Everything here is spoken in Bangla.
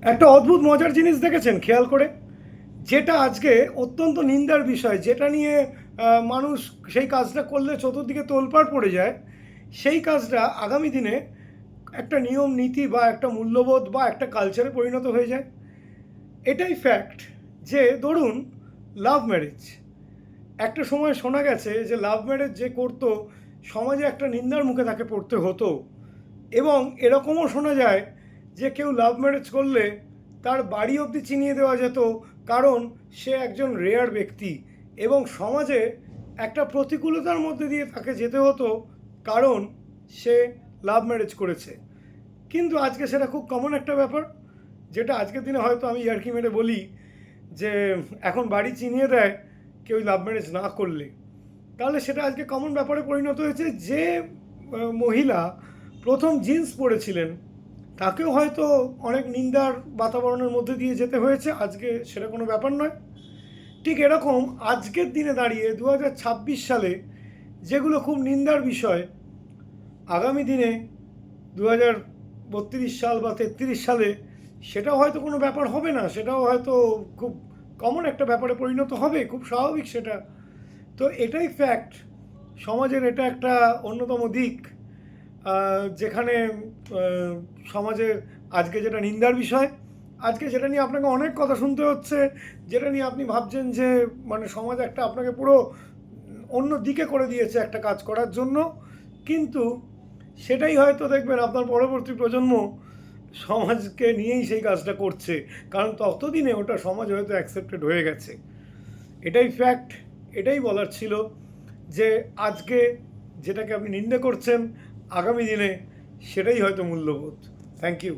একটা অদ্ভুত মজার জিনিস দেখেছেন খেয়াল করে? যেটা আজকে অত্যন্ত নিন্দার বিষয়, যেটা নিয়ে মানুষ সেই কাজটা করলে চতুর্দিকে তোলপাড় পড়ে যায়, সেই কাজটা আগামী দিনে একটা নিয়ম নীতি বা একটা মূল্যবোধ বা একটা কালচারে পরিণত হয়ে যায়। এটাই ফ্যাক্ট যে ধরুন লাভ ম্যারেজ। একটা সময় শোনা গেছে যে লাভ ম্যারেজ যে করতো সমাজে একটা নিন্দার মুখে তাকে পড়তে হতো, এবং এরকমও শোনা যায় যে কেউ লাভ ম্যারেজ করলে তার বাড়ি অবধি চিনিয়ে দেওয়া যেত, কারণ সে একজন রেয়ার ব্যক্তি এবং সমাজে একটা প্রতিকূলতার মধ্যে দিয়ে তাকে যেতে হতো, কারণ সে লাভ ম্যারেজ করেছে। কিন্তু আজকে সেটা খুব কমন একটা ব্যাপার, যেটা আজকের দিনে হয়তো আমি ইয়ার্কি মেরে বলি যে এখন বাড়ি চিনিয়ে দেয় কেউ লাভ ম্যারেজ না করলে। তাহলে সেটা আজকে কমন ব্যাপারে পরিণত হয়েছে। যে মহিলা প্রথম জিন্স পরেছিলেন তাকেও হয়তো অনেক নিন্দার বাতাবরণের মধ্যে দিয়ে যেতে হয়েছে, আজকে সেটা কোনো ব্যাপার নয়। ঠিক এরকম আজকের দিনে দাঁড়িয়ে 2026 সালে যেগুলো খুব নিন্দার বিষয়, আগামী দিনে 2032 সাল বা 33 সালে সেটাও হয়তো কোনো ব্যাপার হবে না, সেটাও হয়তো খুব কমন একটা ব্যাপারে পরিণত হবে, খুব স্বাভাবিক সেটা। তো এটাই ফ্যাক্ট, সমাজের এটা একটা অন্যতম দিক, যেখানে সমাজের আজকে যেটা নিন্দার বিষয়, আজকে যেটা নিয়ে আপনাকে অনেক কথা শুনতে হচ্ছে, যেটা নিয়ে আপনি ভাবছেন যে মানে সমাজ একটা আপনাকে পুরো অন্য দিকে করে দিয়েছে একটা কাজ করার জন্য, কিন্তু সেটাই হয়তো দেখবেন আপনার পরবর্তী প্রজন্ম সমাজকে নিয়েই সেই কাজটা করছে, কারণ ততদিনে ওটা সমাজ হয়তো অ্যাকসেপ্টেড হয়ে গেছে। এটাই ফ্যাক্ট, এটাই বলার ছিল যে আজকে যেটাকে আপনি নিন্দে করছেন আগামী দিনে সেটাই হয়তো মূল্যবোধ। Thank you.